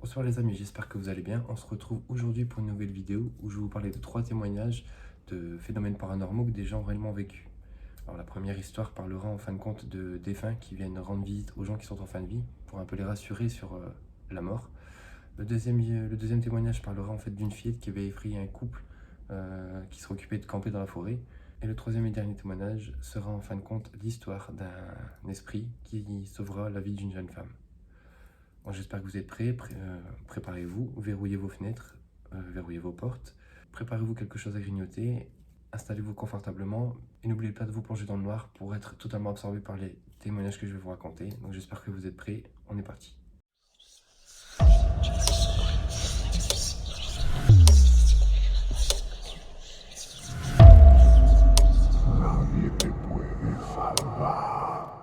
Bonsoir les amis, j'espère que vous allez bien. On se retrouve aujourd'hui pour une nouvelle vidéo où je vais vous parler de 3 témoignages de phénomènes paranormaux que des gens ont réellement vécu. Alors la première histoire parlera en fin de compte de défunts qui viennent rendre visite aux gens qui sont en fin de vie pour un peu les rassurer sur la mort. Le deuxième témoignage parlera en fait d'une fillette qui avait effrayé un couple qui serait occupé de camper dans la forêt. Et le troisième et dernier témoignage sera en fin de compte l'histoire d'un esprit qui sauvera la vie d'une jeune femme. Bon, j'espère que vous êtes prêts, préparez-vous, verrouillez vos fenêtres, verrouillez vos portes, préparez-vous quelque chose à grignoter, installez-vous confortablement et n'oubliez pas de vous plonger dans le noir pour être totalement absorbé par les témoignages que je vais vous raconter. Donc j'espère que vous êtes prêts, on est parti. Nadie te puede salvar.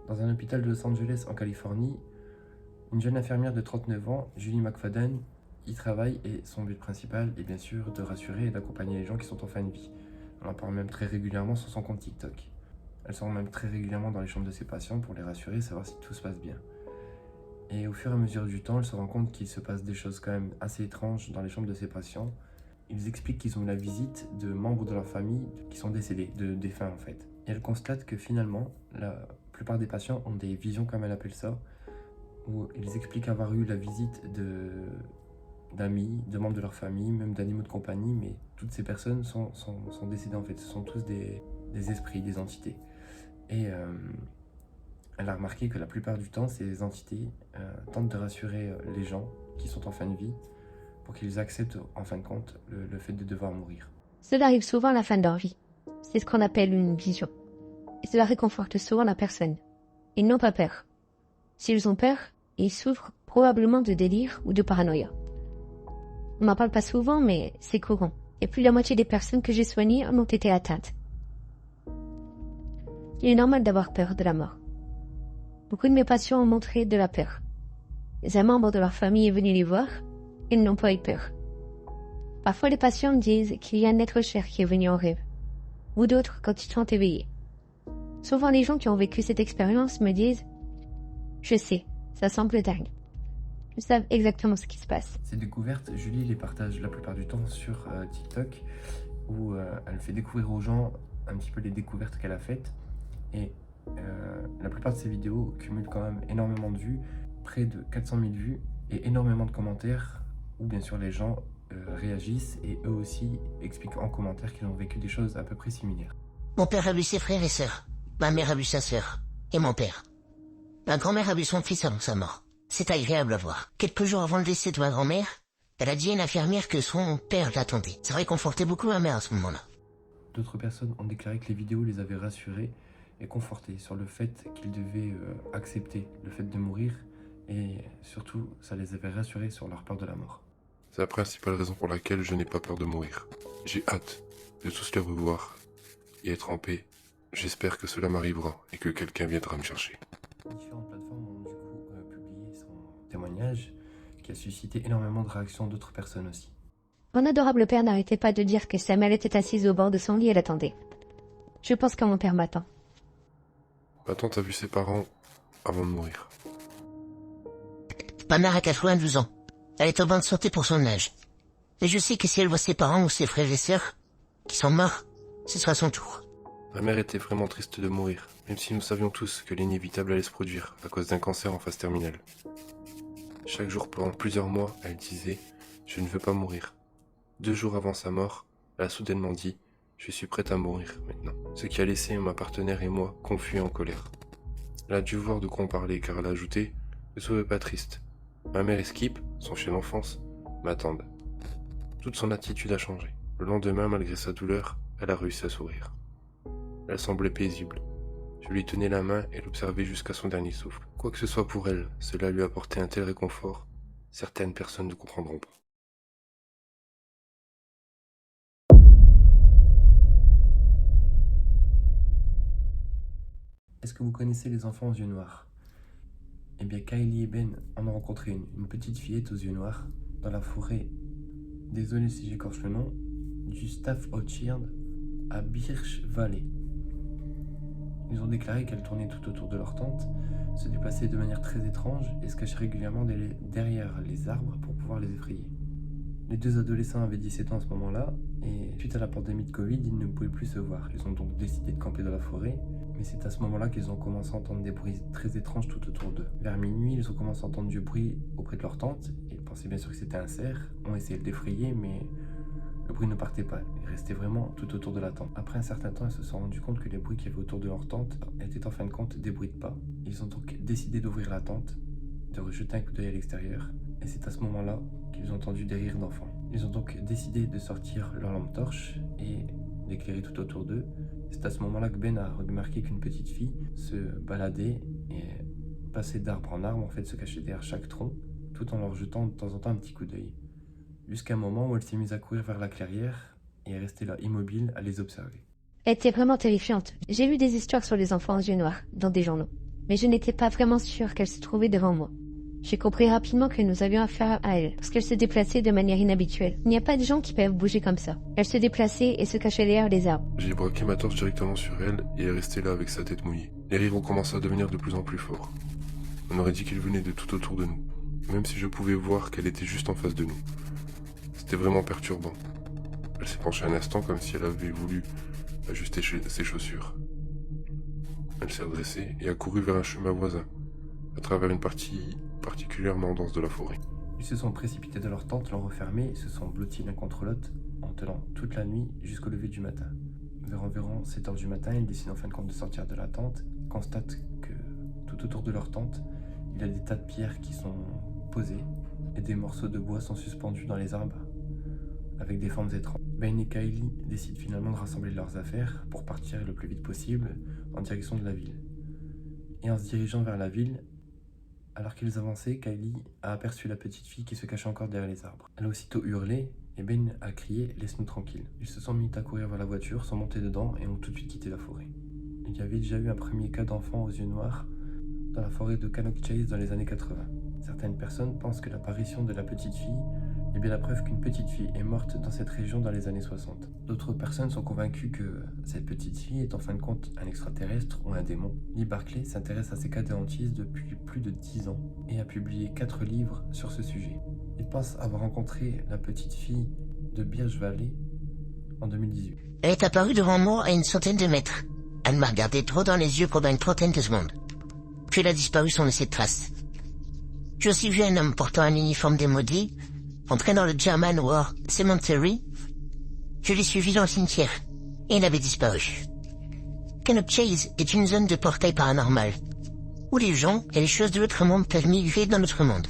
Dans un hôpital de Los Angeles en Californie, une jeune infirmière de 39 ans, Julie McFadden, y travaille et son but principal est bien sûr de rassurer et d'accompagner les gens qui sont en fin de vie. Elle en parle même très régulièrement sur son compte TikTok. Elle se rend même très régulièrement dans les chambres de ses patients pour les rassurer et savoir si tout se passe bien. Et au fur et à mesure du temps, elle se rend compte qu'il se passe des choses quand même assez étranges dans les chambres de ses patients. Ils expliquent qu'ils ont eu la visite de membres de leur famille qui sont décédés, de défunts en fait. Et elle constate que finalement, la plupart des patients ont des visions, comme elle appelle ça, où ils expliquent avoir eu la visite d'amis, de membres de leur famille, même d'animaux de compagnie, mais toutes ces personnes sont décédées en fait. Ce sont tous des esprits, des entités. Et elle a remarqué que la plupart du temps, ces entités tentent de rassurer les gens qui sont en fin de vie pour qu'ils acceptent en fin de compte le fait de devoir mourir. Cela arrive souvent à la fin de leur vie. C'est ce qu'on appelle une vision. Et cela réconforte souvent la personne. Ils n'ont pas peur. S'ils ont peur, ils souffrent probablement de délire ou de paranoïa. On n'en parle pas souvent, mais c'est courant. Et plus de la moitié des personnes que j'ai soignées en ont été atteintes. Il est normal d'avoir peur de la mort. Beaucoup de mes patients ont montré de la peur. Un membre de leur famille est venu les voir, ils n'ont pas eu peur. Parfois, les patients me disent qu'il y a un être cher qui est venu en rêve, ou d'autres quand ils sont éveillés. Souvent, les gens qui ont vécu cette expérience me disent « Je sais, ça semble dingue. » Ils savent exactement ce qui se passe. Ces découvertes, Julie les partage la plupart du temps sur TikTok, où elle fait découvrir aux gens un petit peu les découvertes qu'elle a faites. Et la plupart de ces vidéos cumulent quand même énormément de vues, près de 400 000 vues, et énormément de commentaires, où bien sûr les gens réagissent et eux aussi expliquent en commentaire qu'ils ont vécu des choses à peu près similaires. Mon père a vu ses frères et sœurs. Ma mère a vu sa sœur. Et mon père. Ma grand-mère a vu son fils avant sa mort. C'est agréable à voir. Quelques jours avant le décès de ma grand-mère, elle a dit à une infirmière que son père l'attendait. Ça réconfortait beaucoup ma mère à ce moment-là. D'autres personnes ont déclaré que les vidéos les avaient rassurés et confortés sur le fait qu'ils devaient accepter le fait de mourir, et surtout ça les avait rassurés sur leur peur de la mort. C'est la principale raison pour laquelle je n'ai pas peur de mourir. J'ai hâte de tous les revoir et être en paix. J'espère que cela m'arrivera et que quelqu'un viendra me chercher. Différentes plateformes ont du coup publié son témoignage qui a suscité énormément de réactions d'autres personnes aussi. Mon adorable père n'arrêtait pas de dire que sa mère était assise au bord de son lit et l'attendait. Je pense que mon père m'attend. Ma tante a vu ses parents avant de mourir. Ma mère a 92 ans. Elle est en bonne santé pour son âge. Et je sais que si elle voit ses parents ou ses frères et sœurs qui sont morts, ce sera son tour. Ma mère était vraiment triste de mourir, même si nous savions tous que l'inévitable allait se produire à cause d'un cancer en phase terminale. Chaque jour pendant plusieurs mois, elle disait « Je ne veux pas mourir ». 2 jours avant sa mort, elle a soudainement dit « Je suis prête à mourir maintenant ». Ce qui a laissé ma partenaire et moi confus et en colère. Elle a dû voir de quoi on parlait car elle a ajouté « Ne soyez pas triste. Ma mère et Skip, son chien d'enfance, m'attendent ». Toute son attitude a changé. Le lendemain, malgré sa douleur, elle a réussi à sourire. Elle semblait paisible. Je lui tenais la main et l'observais jusqu'à son dernier souffle. Quoi que ce soit pour elle, cela lui apportait un tel réconfort, certaines personnes ne comprendront pas. Est-ce que vous connaissez les enfants aux yeux noirs? Eh bien, Kylie et Ben en ont rencontré une petite fillette aux yeux noirs dans la forêt, désolé si j'écorche le nom, du Staff Orchard à Birch Valley. ont déclaré qu'elle tournait tout autour de leur tente, se déplaçait de manière très étrange et se cachait régulièrement derrière les arbres pour pouvoir les effrayer. Les deux adolescents avaient 17 ans à ce moment-là, et suite à la pandémie de Covid, ils ne pouvaient plus se voir. Ils ont donc décidé de camper dans la forêt, mais c'est à ce moment-là qu'ils ont commencé à entendre des bruits très étranges tout autour d'eux. Vers minuit, ils ont commencé à entendre du bruit auprès de leur tente, et ils pensaient bien sûr que c'était un cerf, ont essayé de l'effrayer, mais le bruit ne partait pas, il restait vraiment tout autour de la tente. Après un certain temps, ils se sont rendus compte que les bruits qu'il y avait autour de leur tente étaient en fin de compte des bruits de pas. Ils ont donc décidé d'ouvrir la tente, de rejeter un coup d'œil à l'extérieur, et c'est à ce moment-là qu'ils ont entendu des rires d'enfants. Ils ont donc décidé de sortir leur lampe torche et d'éclairer tout autour d'eux. C'est à ce moment-là que Ben a remarqué qu'une petite fille se baladait et passait d'arbre en arbre, en fait se cachait derrière chaque tronc, tout en leur jetant de temps en temps un petit coup d'œil. Jusqu'à un moment où elle s'est mise à courir vers la clairière et est restée là immobile à les observer. Elle était vraiment terrifiante. J'ai lu des histoires sur les enfants aux yeux noirs dans des journaux, mais je n'étais pas vraiment sûre qu'elle se trouvait devant moi. J'ai compris rapidement que nous avions affaire à elle, parce qu'elle se déplaçait de manière inhabituelle. Il n'y a pas de gens qui peuvent bouger comme ça. Elle se déplaçait et se cachait derrière les arbres. J'ai braqué ma torche directement sur elle et elle est restée là avec sa tête mouillée. Les rires ont commencé à devenir de plus en plus forts. On aurait dit qu'ils venaient de tout autour de nous, même si je pouvais voir qu'elle était juste en face de nous. C'était vraiment perturbant. Elle s'est penchée un instant comme si elle avait voulu ajuster ses chaussures. Elle s'est redressée et a couru vers un chemin voisin, à travers une partie particulièrement dense de la forêt. Ils se sont précipités de leur tente, l'ont refermée et se sont blottis l'un contre l'autre en tenant toute la nuit jusqu'au lever du matin. Vers environ 7 heures du matin, ils décident en fin de compte de sortir de la tente, constatent que tout autour de leur tente, il y a des tas de pierres qui sont posées et des morceaux de bois sont suspendus dans les arbres avec des formes étranges. Ben et Kylie décident finalement de rassembler leurs affaires pour partir le plus vite possible en direction de la ville. Et en se dirigeant vers la ville, alors qu'ils avançaient, Kylie a aperçu la petite fille qui se cachait encore derrière les arbres. Elle a aussitôt hurlé et Ben a crié « Laisse-nous tranquilles ». Ils se sont mis à courir vers la voiture, sont montés dedans et ont tout de suite quitté la forêt. Il y avait déjà eu un premier cas d'enfant aux yeux noirs dans la forêt de Cannock Chase dans les années 80. Certaines personnes pensent que l'apparition de la petite fille est bien la preuve qu'une petite fille est morte dans cette région dans les années 60. D'autres personnes sont convaincues que cette petite fille est en fin de compte un extraterrestre ou un démon. Lee Barclay s'intéresse à ces cas de hantise depuis plus de 10 ans et a publié 4 livres sur ce sujet. Il pense avoir rencontré la petite fille de Birch Valley en 2018. Elle est apparue devant moi à une centaine de mètres. Elle m'a regardé droit dans les yeux pendant une trentaine de secondes. Puis elle a disparu sans laisser de trace. J'ai aussi vu un homme portant un uniforme démodé entrer dans le German War Cemetery. Je l'ai suivi dans le cimetière et il avait disparu. Cannock Chase est une zone de portail paranormal où les gens et les choses de l'autre monde peuvent migrer dans notre monde.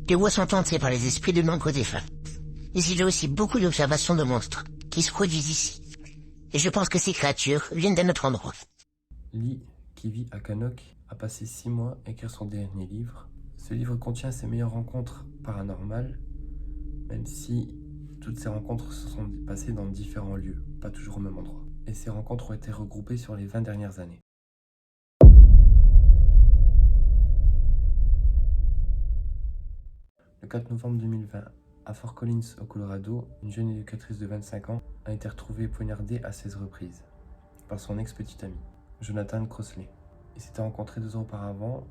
Les voix sont hantées par les esprits de nombreux défunts. Mais il y a aussi beaucoup d'observations de monstres qui se produisent ici. Et je pense que ces créatures viennent d'un autre endroit. Lee, qui vit à Cannock, a passé 6 mois à écrire son dernier livre. Ce livre contient ses meilleures rencontres paranormales, même si toutes ces rencontres se sont passées dans différents lieux, pas toujours au même endroit. Et ces rencontres ont été regroupées sur les 20 dernières années. Le 4 novembre 2020, à Fort Collins, au Colorado, une jeune éducatrice de 25 ans a été retrouvée poignardée à 16 reprises par son ex-petit ami, Jonathan Crossley. Ils s'étaient rencontrés 2 ans auparavant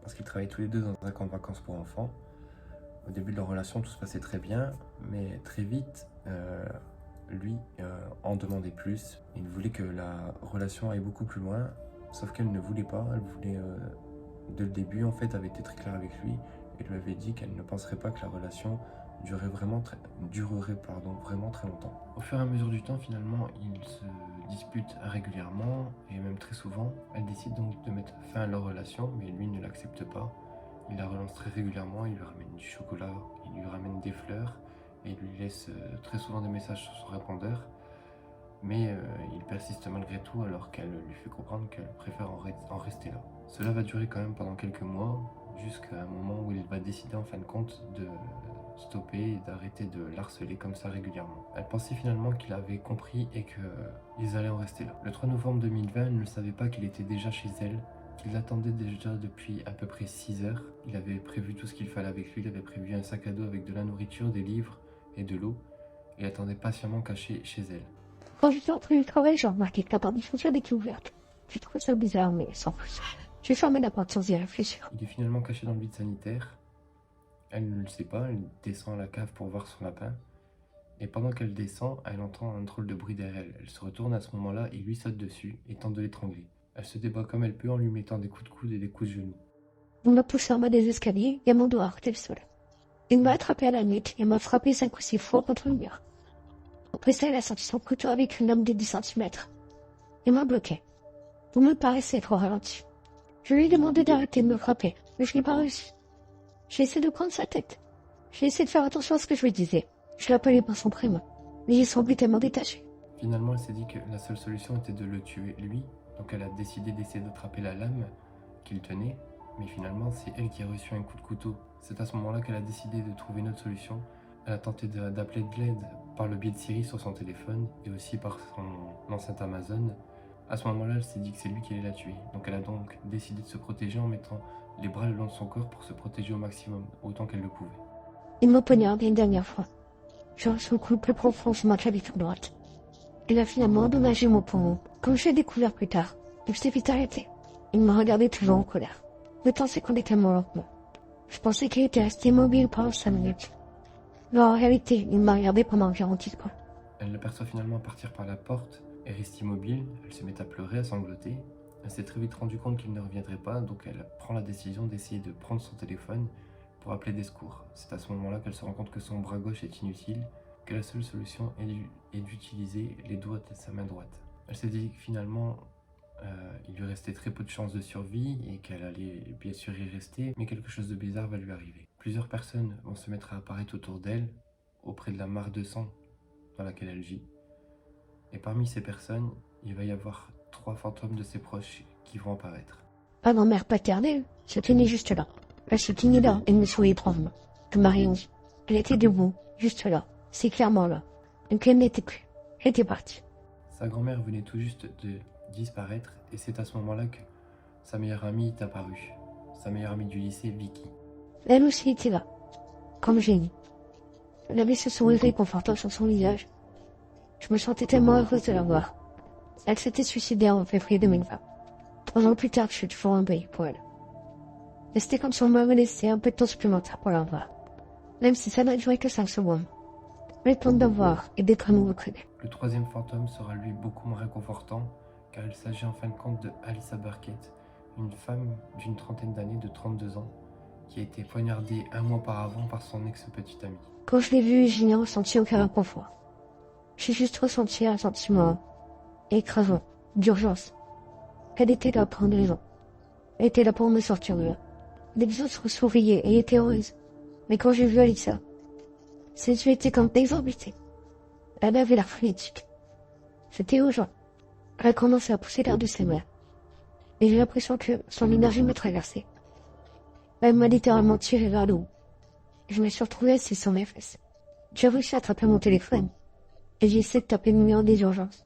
parce qu'ils travaillaient tous les deux dans un camp de vacances pour enfants. Au début de leur relation, tout se passait très bien, mais très vite, lui en demandait plus. Il voulait que la relation aille beaucoup plus loin, sauf qu'elle ne voulait pas. Elle voulait, dès le début, en fait, avait été très claire avec lui et lui avait dit qu'elle ne penserait pas que la relation durerait vraiment très longtemps. Au fur et à mesure du temps, finalement, ils se disputent régulièrement et même très souvent. Elle décide donc de mettre fin à leur relation, mais lui ne l'accepte pas. Il la relance très régulièrement, il lui ramène du chocolat, il lui ramène des fleurs et il lui laisse très souvent des messages sur son répondeur. Mais il persiste malgré tout alors qu'elle lui fait comprendre qu'elle préfère en rester là. Cela va durer quand même pendant quelques mois, jusqu'à un moment où il va décider en fin de compte de stopper et d'arrêter de l'harceler comme ça régulièrement. Elle pensait finalement qu'il avait compris et qu'ils allaient en rester là. Le 3 novembre 2020, elle ne savait pas qu'il était déjà chez elle, qu'il l'attendait déjà depuis à peu près 6 heures. Il avait prévu tout ce qu'il fallait avec lui, il avait prévu un sac à dos avec de la nourriture, des livres et de l'eau. Il attendait patiemment caché chez elle. Quand j'étais en train de travailler, j'ai remarqué que la porte du foncier était ouverte. Je trouve ça bizarre, mais sans plus. J'ai fermé la porte sans y réfléchir. Il est finalement caché dans le vide sanitaire. Elle ne le sait pas, elle descend à la cave pour voir son lapin. Et pendant qu'elle descend, elle entend un drôle de bruit derrière elle. Elle se retourne à ce moment-là et lui saute dessus et tente de l'étrangler. Elle se débat comme elle peut en lui mettant des coups de coude et des coups de genoux. On m'a poussé en bas des escaliers et mon doigt a heurté le sol. Il m'a attrapé à la nuque et m'a frappé 5 ou 6 fois contre le mur. Après ça, il a sorti son couteau avec une lame de 10 centimètres. Il m'a bloqué. Vous me paraissez trop ralenti. Je lui ai demandé d'arrêter de me frapper, mais je n'ai pas réussi. J'ai essayé de prendre sa tête. J'ai essayé de faire attention à ce que je lui disais. Je l'appelais par son prénom, mais il semblait tellement détaché. Finalement, elle s'est dit que la seule solution était de le tuer lui, donc elle a décidé d'essayer d'attraper la lame qu'il tenait, mais finalement c'est elle qui a reçu un coup de couteau. C'est à ce moment-là qu'elle a décidé de trouver une autre solution. Elle a tenté d'appeler de l'aide par le biais de Siri sur son téléphone et aussi par son enceinte Amazon. À ce moment-là, elle s'est dit que c'est lui qui allait la tuer, donc elle a donc décidé de se protéger en mettant les bras le long de son corps pour se protéger au maximum, autant qu'elle le pouvait. Il m'a poignardé une dernière fois. J'ai reçu un coup le plus profond sur ma clavicule droite. Il a finalement endommagé mon poumon. Comme j'ai découvert plus tard, je s'est vite arrêté. Il m'a regardé toujours en colère. Le temps s'est qu'on était mort lentement. Je pensais qu'il était resté immobile pendant 5 minutes. Mais en réalité, il m'a regardé pendant environ 10 secondes. Elle l'aperçoit finalement partir par la porte. Elle reste immobile, elle se met à pleurer, à sangloter. Elle s'est très vite rendu compte qu'il ne reviendrait pas, donc elle prend la décision d'essayer de prendre son téléphone pour appeler des secours. C'est à ce moment-là qu'elle se rend compte que son bras gauche est inutile, que la seule solution est d'utiliser les doigts de sa main droite. Elle s'est dit que finalement, il lui restait très peu de chances de survie et qu'elle allait bien sûr y rester, mais quelque chose de bizarre va lui arriver. Plusieurs personnes vont se mettre à apparaître autour d'elle, auprès de la mare de sang dans laquelle elle vit. Et parmi ces personnes, il va y avoir 3 fantômes de ses proches qui vont apparaître. Ma grand-mère paternelle se tenait juste là. Elle se tenait là et me souriait bravement. Je m'ai rien dit. Elle était debout, juste là. C'est clairement là. Donc elle n'était plus. Elle était partie. Sa grand-mère venait tout juste de disparaître et c'est à ce moment-là que sa meilleure amie est apparue. Sa meilleure amie du lycée, Vicky. Elle aussi était là. Comme j'ai dit. Elle avait ce sourire réconfortant sur son visage. Je me sentais tellement heureuse de la voir. Elle s'était suicidée en février 2020. 3 ans plus tard, je suis toujours un pays pour elle. Et c'était comme si on m'avait laissé un peu de temps supplémentaire pour la voir. Même si ça n'a duré que 5 secondes. Mais le temps de voir et d'être à nouveau connu. Le 3e fantôme sera lui beaucoup moins réconfortant car il s'agit en fin de compte de Alyssa Burkett, une femme d'une trentaine d'années de 32 ans qui a été poignardée 1 mois auparavant par son ex-petite amie. Quand je l'ai vue, je n'ai ressenti aucun inconfort. J'ai juste ressenti un sentiment écrasant, d'urgence. Elle était là pour une raison. Elle était là pour me sortir de là. Les autres souriaient et étaient heureuses. Mais quand j'ai vu Alyssa, ses yeux étaient comme exorbités. Elle avait l'air frénétique. C'était urgent. Elle commençait à pousser l'air de ses mains. Et j'ai l'impression que son énergie me traversait. Elle m'a littéralement tiré vers le haut. Je me suis retrouvée assise sur mes fesses. J'ai réussi à attraper mon téléphone. Et j'ai essayé de taper le numéro des urgences.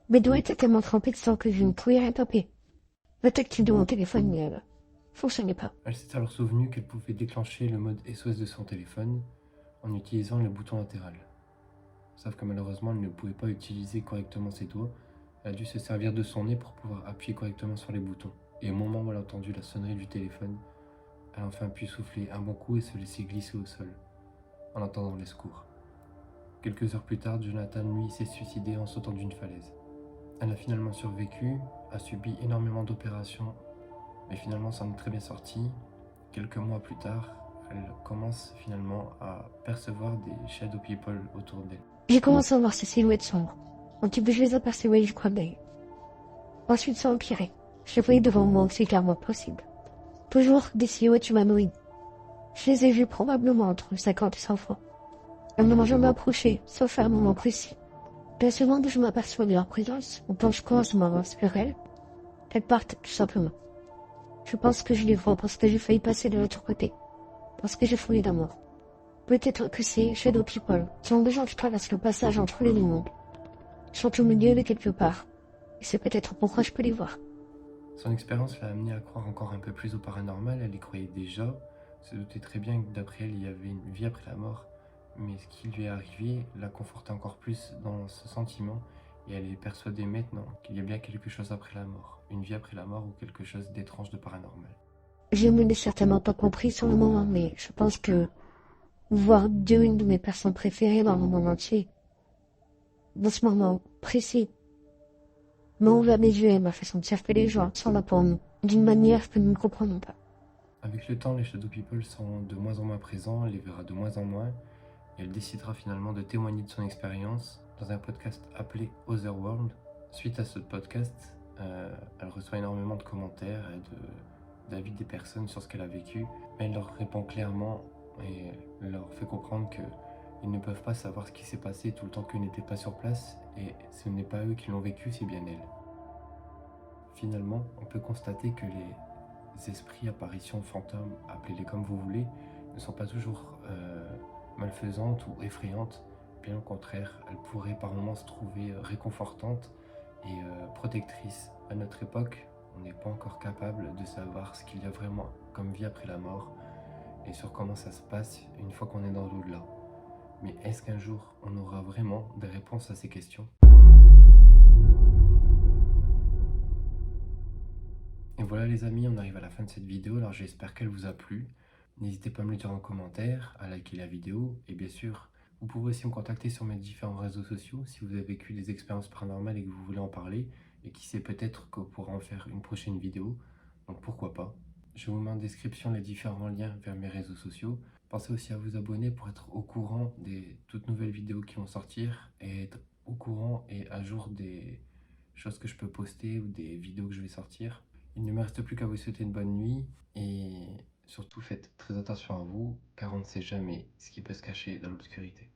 Mes doigts étaient tellement trempés de sang que je ne pouvais rien taper. Le tactile de mon téléphone ne fonctionnait pas. Elle s'est alors souvenue qu'elle pouvait déclencher le mode SOS de son téléphone en utilisant le bouton latéral. Sauf que malheureusement, elle ne pouvait pas utiliser correctement ses doigts. Elle a dû se servir de son nez pour pouvoir appuyer correctement sur les boutons. Et au moment où elle a entendu la sonnerie du téléphone, elle a enfin pu souffler un bon coup et se laisser glisser au sol, en attendant les secours. Quelques heures plus tard, Jonathan, lui, s'est suicidé en sautant d'une falaise. Elle a finalement survécu, a subi énormément d'opérations, mais finalement s'en est très bien sortie. Quelques mois plus tard, elle commence finalement à percevoir des shadow people autour d'elle. J'ai commencé à voir ces silhouettes sombres. Un petit peu je les apercevais du coin d'œil. Ensuite ça empirait. Je les voyais devant moi aussi clairement possible. Toujours des silhouettes humanoïdes. Je les ai vues probablement entre 50 et 100 fois. Elles ne m'ont jamais approché, sauf à un moment précis. La seconde où je m'aperçois de leur présence, ou quand je commence à m'avancer vers elles, elles partent tout simplement. Je pense que je les vois parce que j'ai failli passer de l'autre côté. Parce que j'ai foulé d'amour. Peut-être que ces shadow people sont des gens qui traversent le passage entre les deux mondes. Ils sont au milieu de quelque part. Et c'est peut-être pourquoi je peux les voir. Son expérience l'a amenée à croire encore un peu plus au paranormal, elle y croyait déjà, se doutait très bien que d'après elle, il y avait une vie après la mort, mais ce qui lui est arrivé l'a conforté encore plus dans ce sentiment et elle est persuadée maintenant qu'il y a bien quelque chose après la mort, une vie après la mort ou quelque chose d'étrange, de paranormal. Je ne l'ai certainement pas compris sur le moment, mais je pense que voir Dieu, une de mes personnes préférées dans le monde entier, dans ce moment précis, m'a ouvert les yeux et m'a fait sentir que les gens sont là pour nous, d'une manière que nous ne comprenons pas. Avec le temps, les Shadow People sont de moins en moins présents, elle les verra de moins en moins, et elle décidera finalement de témoigner de son expérience dans un podcast appelé Otherworld. Suite à ce podcast, elle reçoit énormément de commentaires et d'avis des personnes sur ce qu'elle a vécu, mais elle leur répond clairement et leur fait comprendre qu'ils ne peuvent pas savoir ce qui s'est passé tout le temps qu'eux n'étaient pas sur place, et ce n'est pas eux qui l'ont vécu, c'est bien elle. Finalement, on peut constater que les esprits, apparitions, fantômes, appelez-les comme vous voulez, ne sont pas toujours malfaisantes ou effrayantes. Bien au contraire, elles pourraient par moments se trouver réconfortantes et protectrices. À notre époque, on n'est pas encore capable de savoir ce qu'il y a vraiment comme vie après la mort et sur comment ça se passe une fois qu'on est dans l'au-delà. Mais est-ce qu'un jour, on aura vraiment des réponses à ces questions ? Et voilà les amis, on arrive à la fin de cette vidéo, alors j'espère qu'elle vous a plu. N'hésitez pas à me le dire en commentaire, à liker la vidéo, et bien sûr, vous pouvez aussi me contacter sur mes différents réseaux sociaux si vous avez vécu des expériences paranormales et que vous voulez en parler, et qui sait, peut-être qu'on pourra en faire une prochaine vidéo, donc pourquoi pas. Je vous mets en description les différents liens vers mes réseaux sociaux. Pensez aussi à vous abonner pour être au courant des toutes nouvelles vidéos qui vont sortir, et être au courant et à jour des choses que je peux poster ou des vidéos que je vais sortir. Il ne me reste plus qu'à vous souhaiter une bonne nuit et surtout faites très attention à vous car on ne sait jamais ce qui peut se cacher dans l'obscurité.